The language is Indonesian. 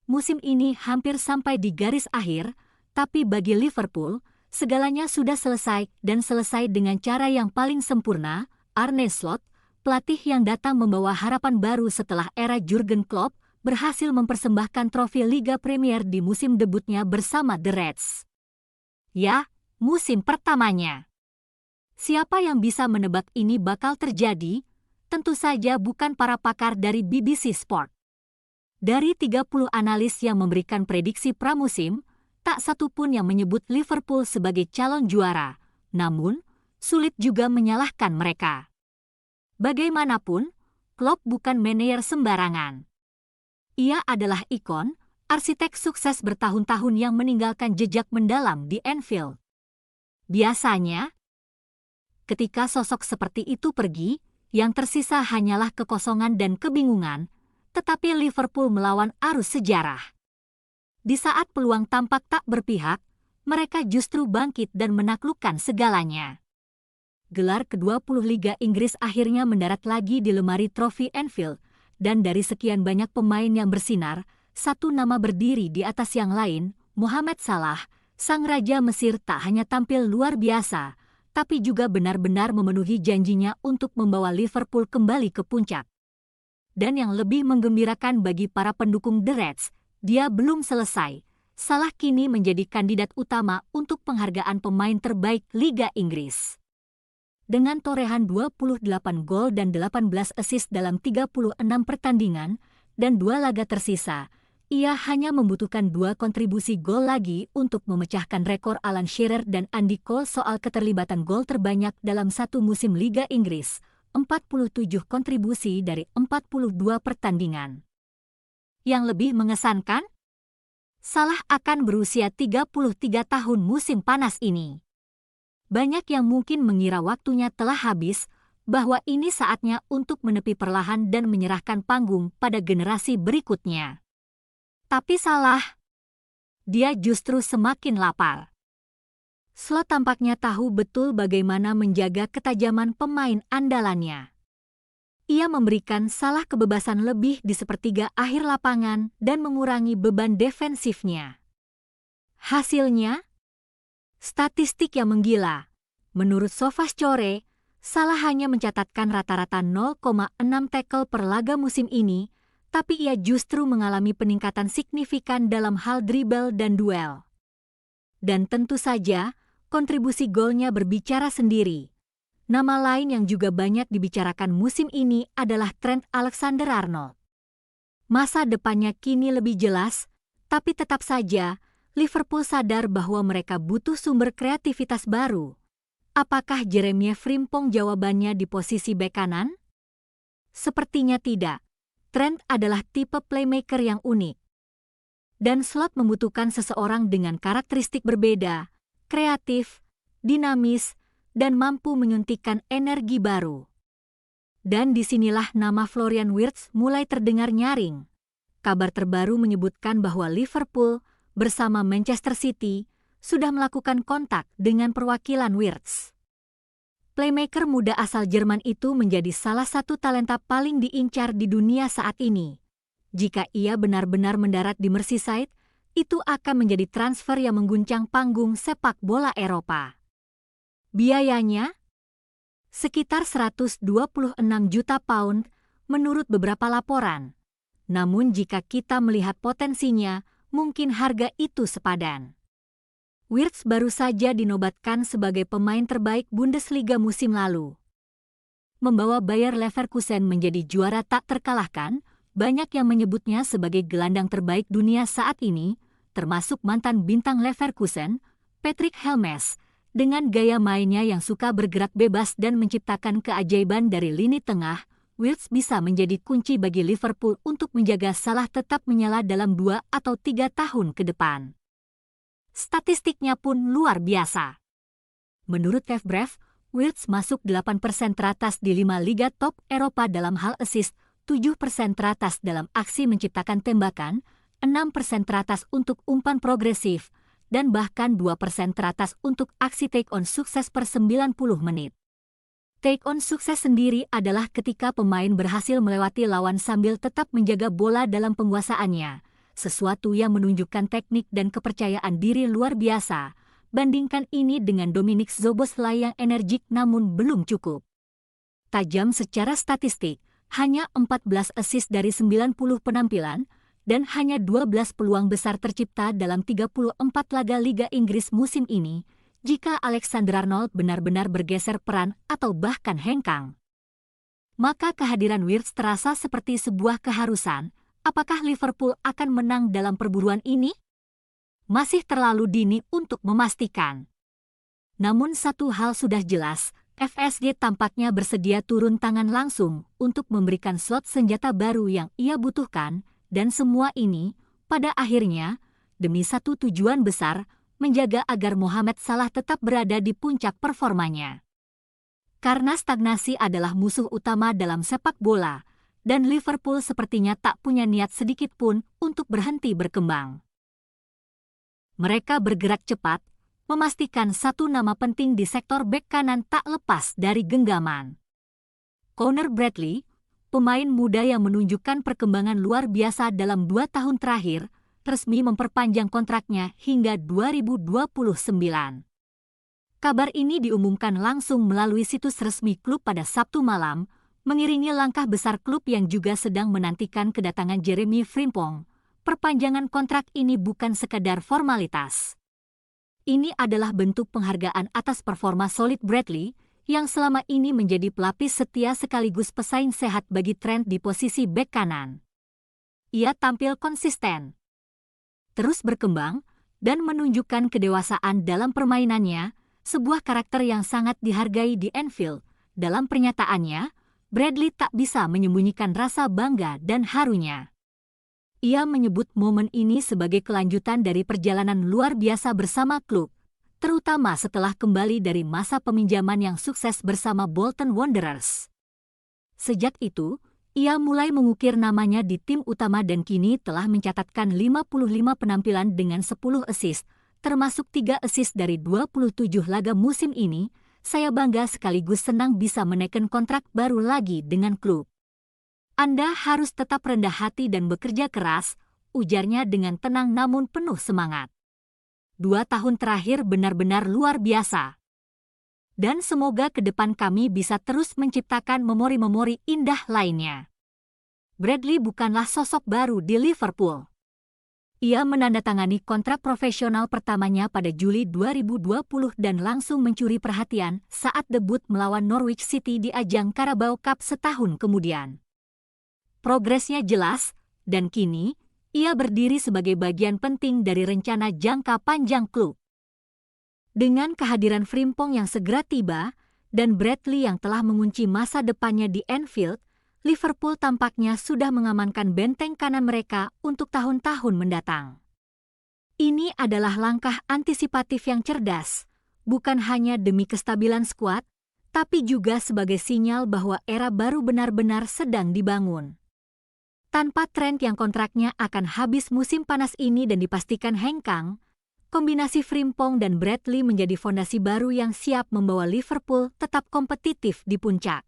musim ini hampir sampai di garis akhir, tapi bagi Liverpool, segalanya sudah selesai dan selesai dengan cara yang paling sempurna. Arne Slot, pelatih yang datang membawa harapan baru setelah era Jurgen Klopp, berhasil mempersembahkan trofi Liga Premier di musim debutnya bersama The Reds. Ya, musim pertamanya. Siapa yang bisa menebak ini bakal terjadi? Tentu saja bukan para pakar dari BBC Sport. Dari 30 analis yang memberikan prediksi pramusim, tak satu pun yang menyebut Liverpool sebagai calon juara. Namun, sulit juga menyalahkan mereka. Bagaimanapun, Klopp bukan manajer sembarangan. Ia adalah ikon, arsitek sukses bertahun-tahun yang meninggalkan jejak mendalam di Anfield. Biasanya, ketika sosok seperti itu pergi, yang tersisa hanyalah kekosongan dan kebingungan, tetapi Liverpool melawan arus sejarah. Di saat peluang tampak tak berpihak, mereka justru bangkit dan menaklukkan segalanya. Gelar ke-20 Liga Inggris akhirnya mendarat lagi di lemari trofi Anfield, dan dari sekian banyak pemain yang bersinar, satu nama berdiri di atas yang lain, Mohamed Salah. Sang Raja Mesir tak hanya tampil luar biasa, tapi juga benar-benar memenuhi janjinya untuk membawa Liverpool kembali ke puncak. Dan yang lebih menggembirakan bagi para pendukung The Reds, dia belum selesai. Salah kini menjadi kandidat utama untuk penghargaan pemain terbaik Liga Inggris. Dengan torehan 28 gol dan 18 assist dalam 36 pertandingan dan 2 laga tersisa, ia hanya membutuhkan 2 kontribusi gol lagi untuk memecahkan rekor Alan Shearer dan Andy Cole soal keterlibatan gol terbanyak dalam satu musim Liga Inggris, 47 kontribusi dari 42 pertandingan. Yang lebih mengesankan, Salah akan berusia 33 tahun musim panas ini. Banyak yang mungkin mengira waktunya telah habis, bahwa ini saatnya untuk menepi perlahan dan menyerahkan panggung pada generasi berikutnya. Tapi salah. Dia justru semakin lapar. Slot tampaknya tahu betul bagaimana menjaga ketajaman pemain andalannya. Ia memberikan Salah kebebasan lebih di sepertiga akhir lapangan dan mengurangi beban defensifnya. Hasilnya, statistik yang menggila. Menurut SofaScore, Salah hanya mencatatkan rata-rata 0,6 tackle per laga musim ini, tapi ia justru mengalami peningkatan signifikan dalam hal dribble dan duel. Dan tentu saja, kontribusi golnya berbicara sendiri. Nama lain yang juga banyak dibicarakan musim ini adalah Trent Alexander-Arnold. Masa depannya kini lebih jelas, tapi tetap saja, Liverpool sadar bahwa mereka butuh sumber kreativitas baru. Apakah Jeremy Frimpong jawabannya di posisi bek kanan? Sepertinya tidak. Trent adalah tipe playmaker yang unik. Dan Slot membutuhkan seseorang dengan karakteristik berbeda, kreatif, dinamis, dan mampu menyuntikkan energi baru. Dan disinilah nama Florian Wirtz mulai terdengar nyaring. Kabar terbaru menyebutkan bahwa Liverpool bersama Manchester City sudah melakukan kontak dengan perwakilan Wirtz. Playmaker muda asal Jerman itu menjadi salah satu talenta paling diincar di dunia saat ini. Jika ia benar-benar mendarat di Merseyside, itu akan menjadi transfer yang mengguncang panggung sepak bola Eropa. Biayanya sekitar 126 juta pound menurut beberapa laporan. Namun jika kita melihat potensinya, mungkin harga itu sepadan. Wirtz baru saja dinobatkan sebagai pemain terbaik Bundesliga musim lalu. Membawa Bayer Leverkusen menjadi juara tak terkalahkan, banyak yang menyebutnya sebagai gelandang terbaik dunia saat ini, termasuk mantan bintang Leverkusen, Patrick Helmes, dengan gaya mainnya yang suka bergerak bebas dan menciptakan keajaiban dari lini tengah. Wirtz bisa menjadi kunci bagi Liverpool untuk menjaga Salah tetap menyala dalam 2 atau 3 tahun ke depan. Statistiknya pun luar biasa. Menurut Febrev, Wirtz masuk 8% teratas di 5 liga top Eropa dalam hal assist, 7% teratas dalam aksi menciptakan tembakan, 6% teratas untuk umpan progresif, dan bahkan 2% teratas untuk aksi take-on sukses per 90 menit. Take-on sukses sendiri adalah ketika pemain berhasil melewati lawan sambil tetap menjaga bola dalam penguasaannya, sesuatu yang menunjukkan teknik dan kepercayaan diri luar biasa. Bandingkan ini dengan Dominik Szoboszlai yang energik namun belum cukup tajam secara statistik, hanya 14 assist dari 90 penampilan, dan hanya 12 peluang besar tercipta dalam 34 laga Liga Inggris musim ini, jika Alexander-Arnold benar-benar bergeser peran atau bahkan hengkang. Maka kehadiran Wirtz terasa seperti sebuah keharusan. Apakah Liverpool akan menang dalam perburuan ini? Masih terlalu dini untuk memastikan. Namun satu hal sudah jelas, FSG tampaknya bersedia turun tangan langsung untuk memberikan slot senjata baru yang ia butuhkan, dan semua ini, pada akhirnya, demi satu tujuan besar, menjaga agar Mohamed Salah tetap berada di puncak performanya. Karena stagnasi adalah musuh utama dalam sepak bola, dan Liverpool sepertinya tak punya niat sedikit pun untuk berhenti berkembang. Mereka bergerak cepat, memastikan satu nama penting di sektor bek kanan tak lepas dari genggaman. Connor Bradley, pemain muda yang menunjukkan perkembangan luar biasa dalam 2 tahun terakhir, resmi memperpanjang kontraknya hingga 2029. Kabar ini diumumkan langsung melalui situs resmi klub pada Sabtu malam, mengiringi langkah besar klub yang juga sedang menantikan kedatangan Jeremy Frimpong. Perpanjangan kontrak ini bukan sekadar formalitas. Ini adalah bentuk penghargaan atas performa solid Bradley, yang selama ini menjadi pelapis setia sekaligus pesaing sehat bagi Trent di posisi bek kanan. Ia tampil konsisten, terus berkembang, dan menunjukkan kedewasaan dalam permainannya, sebuah karakter yang sangat dihargai di Anfield. Dalam pernyataannya, Bradley tak bisa menyembunyikan rasa bangga dan harunya. Ia menyebut momen ini sebagai kelanjutan dari perjalanan luar biasa bersama klub, terutama setelah kembali dari masa peminjaman yang sukses bersama Bolton Wanderers. Sejak itu, ia mulai mengukir namanya di tim utama dan kini telah mencatatkan 55 penampilan dengan 10 assist, termasuk 3 assist dari 27 laga musim ini. Saya bangga sekaligus senang bisa menekan kontrak baru lagi dengan klub. Anda harus tetap rendah hati dan bekerja keras, ujarnya dengan tenang namun penuh semangat. 2 tahun terakhir benar-benar luar biasa. Dan semoga ke depan kami bisa terus menciptakan memori-memori indah lainnya. Bradley bukanlah sosok baru di Liverpool. Ia menandatangani kontrak profesional pertamanya pada Juli 2020 dan langsung mencuri perhatian saat debut melawan Norwich City di ajang Carabao Cup setahun kemudian. Progresnya jelas, dan kini, ia berdiri sebagai bagian penting dari rencana jangka panjang klub. Dengan kehadiran Frimpong yang segera tiba, dan Bradley yang telah mengunci masa depannya di Anfield, Liverpool tampaknya sudah mengamankan benteng kanan mereka untuk tahun-tahun mendatang. Ini adalah langkah antisipatif yang cerdas, bukan hanya demi kestabilan skuad, tapi juga sebagai sinyal bahwa era baru benar-benar sedang dibangun. Tanpa Trent yang kontraknya akan habis musim panas ini dan dipastikan hengkang, kombinasi Frimpong dan Bradley menjadi fondasi baru yang siap membawa Liverpool tetap kompetitif di puncak.